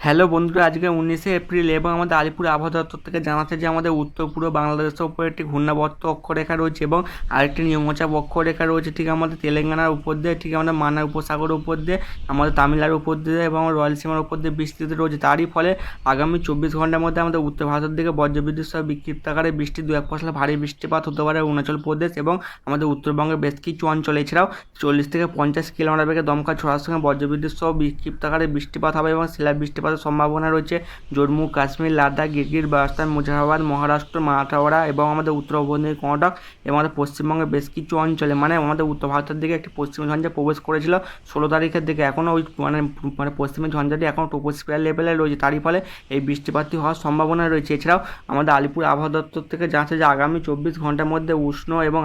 Hello বন্ধুরা, আজকে 19শে April এবং আমাদের আলিপুর আবহাওয়া দপ্তর থেকে জানাচ্ছে যে আমাদের উত্তর পূর্ব বাংলাদেশের উপর একটি ঘূর্ণাবর্ত অক্ষরেখা রয়েছে এবং আরেকটি নিম্নচাপ অক্ষরেখা রয়েছে ঠিক আমাদের তেলেঙ্গানার উপর দিয়ে, ঠিক আমাদের মান্নার উপসাগরের উপর দিয়ে, আমাদের তামিলনাড়ুর উপর দিয়ে এবং রয়লসীমার উপর দিয়ে বিস্তৃত রয়েছে। তারই ফলে আগামী 24 ঘন্টার মধ্যে আমাদের উত্তর ভারতের দিকে বজ্রবিদ্যুৎ সহ বিক্ষিপ্ত আকারে বৃষ্টি, দু এক পশলা ভারী বৃষ্টিপাত হতে পারে অরুণাচল প্রদেশ এবং আমাদের উত্তরবঙ্গের বেশ কিছু অঞ্চলে। এছাড়াও 40 থেকে 50 কিলোমিটার বেগে দমকা ছোড়ার সঙ্গে বজ্রবিদ্যুৎ সহ বিক্ষিপ্ত আকারে বৃষ্টিপাত হবে এবং শিলা বৃষ্টিপাতের সম্ভাবনা রয়েছে জম্মু কাশ্মীর, লাদাখ, গিরগির, বালস্তান, মুজাফরবাদ, মহারাষ্ট্র, মারাঠাওয়াড়া এবং আমাদের উত্তর উপকূলীয় কর্ণাটক এবং আমাদের পশ্চিমবঙ্গের বেশ কিছু অঞ্চলে। আমাদের উত্তর ভারতের দিকে একটি পশ্চিমী ঝঞ্ঝা প্রবেশ করেছিল 16 তারিখের দিকে। এখনও ওই পশ্চিমী ঝঞ্ঝাটি এখনও ট্রপোস্ফিয়ার লেভেলে রয়েছে, তারই ফলে এই বৃষ্টিপাতটি হওয়ার সম্ভাবনা রয়েছে। এছাড়াও আমাদের আলিপুর আবহাওয়া দপ্তর থেকে জানাচ্ছে যে আগামী 24 ঘন্টার মধ্যে উষ্ণ এবং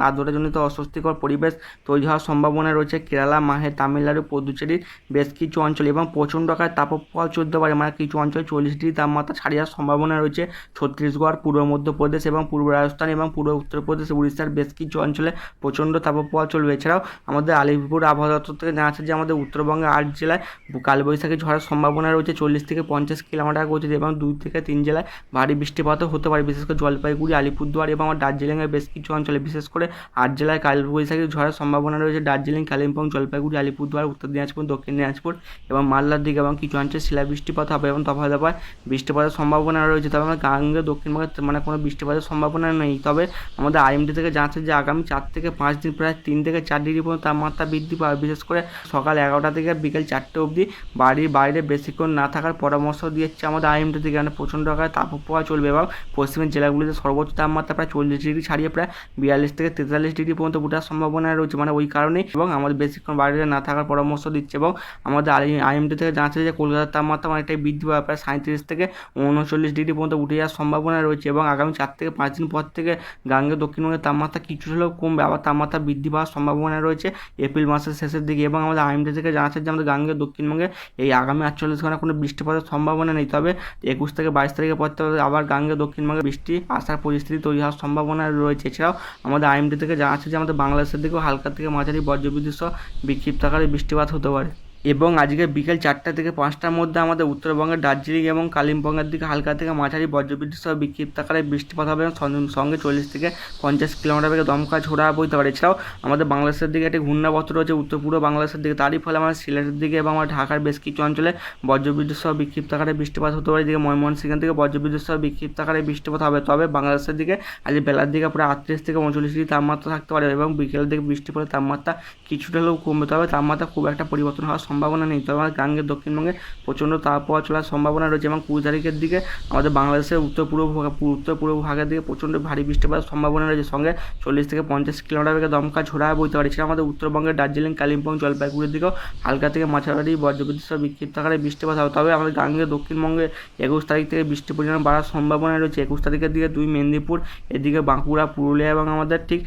আর্দ্রতাজনিত অস্বস্তিকর পরিবেশ তৈরি হওয়ার সম্ভাবনা রয়েছে কেরালা, মাহে, তামিলনাড়ু, পুদুচেরির বেশ কিছু অঞ্চল এবং প্রচণ্ড আকারে তাপপ্রবাহ চলতে পারে। কিছু অঞ্চলে 40 ডিগ্রি তাপমাত্রা ছাড়িয়ে যাওয়ার সম্ভাবনা রয়েছে ছত্তিশগড়, পূর্ব মধ্যপ্রদেশ এবং পূর্ব রাজস্থান এবং পূর্ব উত্তরপ্রদেশ, উড়িষ্যার বেশ কিছু অঞ্চলে প্রচণ্ড তাপপ্রবাহ চলবে। এছাড়াও আমাদের আলিপুর আবহাওয়া দপ্তর থেকে জানাচ্ছে যে আমাদের উত্তরবঙ্গে 8 জেলায় কালবৈশাখী ঝড়ের সম্ভাবনা রয়েছে 40 থেকে 50 কিলোমিটার গতিতে এবং 2 থেকে 3 জেলায় ভারী বৃষ্টিপাতও হতে পারে, বিশেষ করে জলপাইগুড়ি, আলিপুরদুয়ার এবং দার্জিলিংয়ের বেশ কিছু অঞ্চলে। বিশেষ করে 8 জেলায় কালবৈশাখী ঝড়ের সম্ভাবনা রয়েছে দার্জিলিং, কালিম্পং, জলপাইগুড়ি, আলিপুরদুয়ার, উত্তর দিনাজপুর, দক্ষিণ দিনাজপুর এবং মালদার দিকে এবং কিছু অঞ্চলে শিলা বৃষ্টিপাত হবে এবং দফায় দফায় বৃষ্টিপাতের সম্ভাবনা রয়েছে। তবে আমাদের গাঙ্গে দক্ষিণবঙ্গে কোনো বৃষ্টিপাতের সম্ভাবনা নেই। তবে আমাদের আইএমডি থেকে জানাচ্ছে যে আগামী 4 থেকে 5 দিন প্রায় 3 থেকে 4 ডিগ্রি পর্যন্ত তাপমাত্রা বৃদ্ধি পাবে, বিশেষ করে সকাল 11টা থেকে বিকেল 4টে অবধি বাড়ির বাইরে বেশিক্ষণ না থাকার পরামর্শ দিয়েছে আমাদের আইএমডি থেকে। প্রচণ্ড আকারে তাপপ্রবাহ চলবে এবং পশ্চিমের জেলাগুলিতে সর্বোচ্চ তাপমাত্রা প্রায় 40 ডিগ্রি ছাড়িয়ে প্রায় 42 থেকে 43 ডিগ্রি পর্যন্ত ওঠার সম্ভাবনা রয়েছে। ওই কারণেই এবং আমাদের বেশিক্ষণ বাইরে না থাকার পরামর্শ দিচ্ছে এবং আমাদের আইএমডি থেকে জানাচ্ছে যে কলকাতার তাপমাত্রা অনেকটাই বৃদ্ধি পাবে, প্রায় 37 থেকে 39 ডিগ্রি পর্যন্ত উঠে যাওয়ার সম্ভাবনা রয়েছে এবং আগামী 4 থেকে 5 দিন পর থেকে গাঙ্গে দক্ষিণবঙ্গের তাপমাত্রা কিছু হলেও কমবে, আবার তাপমাত্রা বৃদ্ধি পাওয়ার সম্ভাবনা রয়েছে এপ্রিল মাসের শেষের দিকে। এবং আমাদের আইএমডি থেকে জানাচ্ছে যে আমাদের গাঙ্গে দক্ষিণবঙ্গে এই আগামী 48 ঘন্টা কোনো বৃষ্টিপাতের সম্ভাবনা নেই। তবে 21 থেকে 22 তারিখের পর থেকে আবার গাঙ্গে দক্ষিণবঙ্গে বৃষ্টি আসার পরিস্থিতি তৈরি হওয়ার সম্ভাবনা রয়েছে। এছাড়াও আমাদের আইএমডি থেকে জানাচ্ছে যে আমাদের বাংলাদেশের দিকেও হালকা থেকে মাঝারি বজ্রবিদ্যুৎ সহ বিক্ষিপ্ত আকারে বৃষ্টিপাত হতে পারে। এবং আজকে বিকেল 4টা থেকে 5টার মধ্যে আমাদের উত্তরবঙ্গের দার্জিলিং এবং কালিম্পংয়ের দিকে হালকা থেকে মাঝারি বজ্রবিদ্যুৎ সহ বিক্ষিপ্ত আকারে বৃষ্টিপাত হবে এবং সঙ্গে 40 থেকে 50 কিলোমিটার বেগে দমকা ঝোড়া বইতে পারে। এছাড়াও আমাদের বাংলাদেশের দিকে একটি ঘূর্ণাবর্ত রয়েছে উত্তর পূর্ব বাংলাদেশের দিকে, তারই ফলে আমাদের সিলেটের দিকে এবং আমার ঢাকার বেশ কিছু অঞ্চলে বজ্রবিদ্যুৎ সহ বিক্ষিপ্ত আকারে বৃষ্টিপাত হতে পারে। এদিকে ময়মনসিংহের দিকে বজ্রবিদ্যুৎ সহ বিক্ষিপ্ত আকারে বৃষ্টিপাত হবে। তবে বাংলাদেশের দিকে আজ বেলার দিকে প্রায় 38 থেকে 39 ডিগ্রি তাপমাত্রা থাকতে পারে এবং বিকেলের দিকে বৃষ্টি পড়ে তাপমাত্রা কিছুটা হলেও কমবে, তবে তাপমাত্রা খুব একটা পরিবর্তন হওয়ার সম্ভাবনা নেই। তবে গাঙ্গের দক্ষিণবঙ্গে প্রচণ্ড তাপপ্রবাহ চলার সম্ভাবনা রয়েছে এবং 20 তারিখের দিকে আমাদের বাংলাদেশের উত্তর পূর্ব ভাগের দিকে প্রচণ্ড ভারী বৃষ্টিপাতের সম্ভাবনা রয়েছে, সঙ্গে 40 থেকে 50 কিলোমিটার বেগে দমকা ঝোড়া বইতে পারে। এছাড়া আমাদের উত্তরবঙ্গের দার্জিলিং, কালিম্পং, জলপাইগুড়ির দিকেও হালকা থেকে মাঝারি বজ্রবিদ্যুৎ সহ বিক্ষিপ্ত আকারে বৃষ্টিপাত হবে। তবে আমাদের গাঙ্গের দক্ষিণবঙ্গে 21 তারিখ থেকে বৃষ্টির পরিমাণ বাড়ার সম্ভাবনা রয়েছে। 21 তারিখের দিকে 2 মেদিনীপুর, এদিকে বাঁকুড়া, পুরুলিয়া এবং আমাদের ঠিক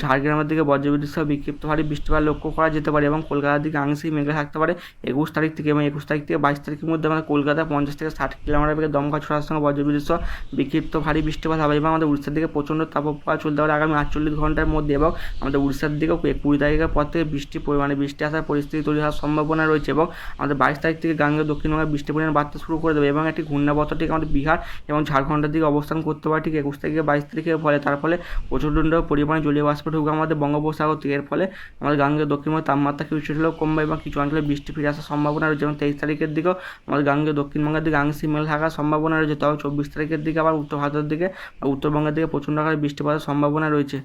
ঝাড়গ্রামের দিকে বজ্রবিদ্যুৎ সহ বিক্ষিপ্ত ভারী বৃষ্টিপাত লক্ষ্য করা যেতে পারে এবং কলকাতার দিকে আংশিক মেঘলা থাকতে পারে 21 তারিখ থেকে। এবং 21 তারিখ থেকে 22 তারিখের মধ্যে আমাদের কলকাতায় 50 থেকে 60 কিলোমিটার বেগে দমকা ছোড়ার সঙ্গে বজ্রবিদ্যুৎ সহ বিক্ষিপ্ত ভারী বৃষ্টিপাত হবে এবং আমাদের উড়িষ্যার দিকে প্রচণ্ড তাপপ্রবাহ চলতে পারে আগামী 48 ঘন্টার মধ্যে। এবং আমাদের উড়িষ্যার দিকেও 20 তারিখের পর থেকে বৃষ্টি আসার পরিস্থিতি তৈরি হওয়ার সম্ভাবনা রয়েছে এবং আমাদের 22 তারিখ থেকে গাঙ্গেয় দক্ষিণবঙ্গে বৃষ্টির পরিমাণ বাড়তে শুরু করে দেবে এবং একটি ঘূর্ণাবর্ত ঠিক আমাদের বিহার এবং ঝাড়খণ্ডের দিকে অবস্থান করতে পারে ঠিক 21 থেকে 22 তারিখের ফলে। তার ফলে প্রচণ্ড পরিমাণে জলীয় বাষ্প ঢুকবে আমাদের বঙ্গোপসাগর থেকে। এর ফলে আমাদের গাঙ্গেয় দক্ষিণবঙ্গের তাপমাত্রা কিছু হলেও কমবে এবং কিছু অঞ্চলে বৃষ্টি ফিরে আসার সম্ভাবনা রয়েছে এবং 23 তারিখের দিকেও আমাদের গাঙ্গেয় দক্ষিণবঙ্গের দিকে আংশিক মেঘ থাকার সম্ভাবনা রয়েছে। তবে 24 তারিখের দিকে আবার উত্তর ভারতের দিকে উত্তরবঙ্গের দিকে প্রচণ্ড আকারে বৃষ্টিপাতের সম্ভাবনা রয়েছে।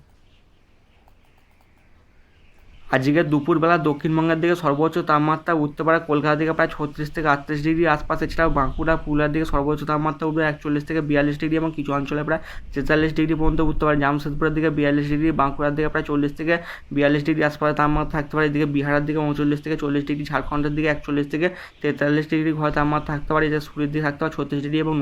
আজকে দুপুরবেলা দক্ষিণবঙ্গের দিকে সর্বোচ্চ তাপমাত্রা উঠতে পারে কলকাতা দিকে প্রায় 36 থেকে 38 ডিগ্রি আশপাশ। এছাড়াও বাঁকুড়া, পুরুলিয়ার দিকে সর্বোচ্চ তাপমাত্রা উঠবে 41 থেকে 42 ডিগ্রি এবং কিছু অঞ্চলে প্রায় 43 ডিগ্রি পর্যন্ত উঠতে পারে। জামশেদপুরের দিকে 42 ডিগ্রি, বাঁকুড়ার দিকে প্রায় 40 থেকে 42 ডিগ্রি আশপাশে তাপমাত্রা থাকতে পারে। এদিকে বিহারের দিকে 39 থেকে 40 ডিগ্রি, ঝাড়খণ্ডের দিকে 41 থেকে 43 ডিগ্রি ঘরে তাপমাত্রা থাকতে পারে। যে সুরের দিকে থাকতে পারে 36 ডিগ্রি এবং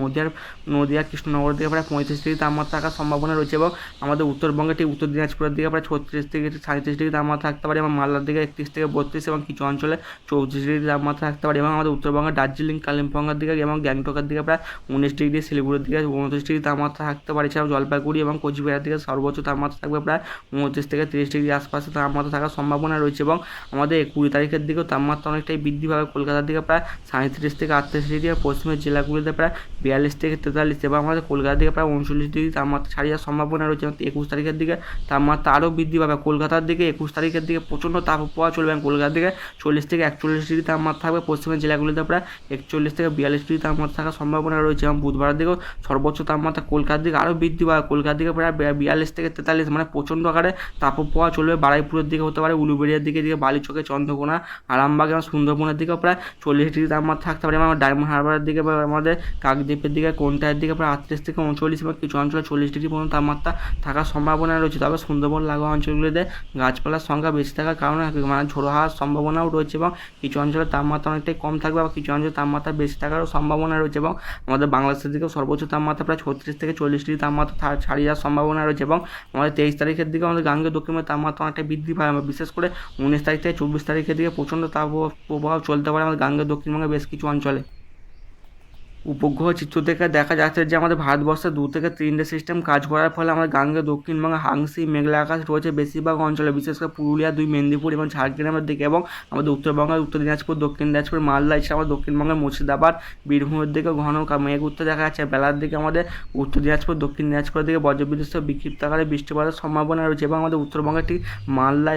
নদিয়া কৃষ্ণনগরের দিকে প্রায় 35 ডিগ্রি তাপমাত্রা থাকার সম্ভাবনা রয়েছে এবং আমাদের উত্তরবঙ্গে ঠিক উত্তর দিনাজপুরের দিকে প্রায় 36 থেকে 37 ডিগ্রি তাপমাত্রা থাকতে পারে এবং মালদার দিকে 31 থেকে 32 এবং কিছু অঞ্চলে 34 ডিগ্রি তাপমাত্রা থাকতে পারে এবং আমাদের উত্তরবঙ্গের দার্জিলিং কালিম্পংয়ের দিকে এবং গ্যাংটকের দিকে প্রায় 19 ডিগ্রি, শিলিগুড়ির দিকে 29 ডিগ্রি তাপমাত্রা থাকতে পারে। এছাড়াও জলপাইগুড়ি এবং কোচবিহারের দিকে সর্বোচ্চ তাপমাত্রা থাকবে প্রায় 29 থেকে 30 ডিগ্রি আশপাশে তাপমাত্রা থাকার সম্ভাবনা রয়েছে এবং আমাদের 20 তারিখের দিকেও তাপমাত্রা অনেকটাই বৃদ্ধি পাবে। কলকাতার দিকে প্রায় 37 থেকে 38 ডিগ্রি আর পশ্চিমের জেলাগুলিতে প্রায় 42 থেকে 43 এবং আমাদের কলকাতার দিকে প্রায় 39 ডিগ্রি তাপমাত্রা ছাড়িয়ে যাওয়ার সম্ভাবনা রয়েছে। 21 তারিখের দিকে তাপমাত্রা আরও বৃদ্ধি পাবে। কলকাতার দিকে 21 তারিখের দিকে প্রচণ্ড তাপপ্রবাহ চলবে এবং কলকাতার দিকে 40 থেকে 41 ডিগ্রি তাপমাত্রা থাকবে। পশ্চিমের জেলাগুলিতে প্রায় 41 থেকে 42 ডিগ্রি তাপমাত্রা থাকার সম্ভাবনা রয়েছে এবং বুধবারের দিকেও সর্বোচ্চ তাপমাত্রা কলকাতার দিকে আরও বৃদ্ধি পাবে। কলকাতার দিকে প্রায় 42 থেকে 43, মানে প্রচণ্ড আকারে তাপপ্রবাহ চলবে। বারুইপুরের দিকে হতে পারে, উলুবেড়িয়ার দিকে বালিচকে, চন্দ্রকোনা, আরামবাগ এবং সুন্দরবনের দিকেও প্রায় 40 ডিগ্রি তাপমাত্রা থাকতে পারে এবং ডায়মন্ড হারবারের দিকে বা আমাদের কাকদ্বীপের দিকে, কোনটার দিকে প্রায় 38 থেকে 39 এবং কিছু অঞ্চলে 40 ডিগ্রি পর্যন্ত তাপমাত্রা থাকার সম্ভাবনা রয়েছে। তবে সুন্দরবন লাগোয়া অঞ্চলগুলিতে গাছপালার সংখ্যা বেশি থাকার কারণে মানে ঝোড়ো হাওয়ার সম্ভাবনাও রয়েছে এবং কিছু অঞ্চলে তাপমাত্রা অনেকটাই কম থাকবে বা কিছু অঞ্চলে তাপমাত্রা বেশি থাকারও সম্ভাবনা রয়েছে এবং আমাদের বাংলাদেশের দিকেও সর্বোচ্চ তাপমাত্রা প্রায় 36 থেকে 40 ডিগ্রি তাপমাত্রা ছাড়িয়ে যাওয়ার সম্ভাবনা রয়েছে এবং আমাদের 23 তারিখের দিকে আমাদের গাঙ্গেয় দক্ষিণের তাপমাত্রা অনেকটা বৃদ্ধি পায়। বিশেষ করে 19 তারিখ থেকে 24 তারিখের দিকে প্রচণ্ড তাপপ্রবাহ চলতে পারে আমাদের গাঙ্গেয় দক্ষিণবঙ্গের বেশ কিছু অঞ্চলে। উপগ্রহ চিত্র থেকে দেখা যাচ্ছে যে আমাদের ভারতবর্ষে 2 থেকে 3টে সিস্টেম কাজ করার ফলে আমাদের গাঙ্গেয় দক্ষিণবঙ্গে আংশিক মেঘলা আকাশ রয়েছে বেশিরভাগ অঞ্চলে, বিশেষ করে পুরুলিয়া, 2 মেদিনীপুর এবং ঝাড়গ্রামের দিকে এবং আমাদের উত্তরবঙ্গের উত্তর দিনাজপুর, দক্ষিণ দিনাজপুর, মালদা, এছাড়া আমাদের দক্ষিণবঙ্গের মুর্শিদাবাদ, বীরভূমের দিকে ঘন মেঘ উঠতে দেখা যাচ্ছে। বেলার দিকে আমাদের উত্তর দিনাজপুর, দক্ষিণ দিনাজপুরের দিকে বজ্রবিদ্যুৎ সহ বিক্ষিপ্ত আকারে বৃষ্টিপাতের সম্ভাবনা রয়েছে এবং আমাদের উত্তরবঙ্গের ঠিক মালদা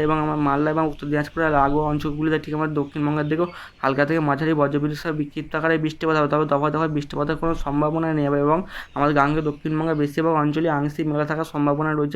এবং উত্তর দিনাজপুরের লাগোয়া অঞ্চলগুলিতে ঠিক আমাদের দক্ষিণবঙ্গের দিকেও হালকা থেকে মাঝারি বজ্রবিদ্যুৎ সহ বিক্ষিপ্ত আকারে বৃষ্টিপাত হবে। তবে দফায় দফায় বৃষ্টিপাতের কোনো সম্ভাবনা নেই এবং আমাদের গাঙ্গেয় দক্ষিণবঙ্গের বেশিরভাগ অঞ্চলে আংশিক মেঘলা থাকার সম্ভাবনা রয়েছে।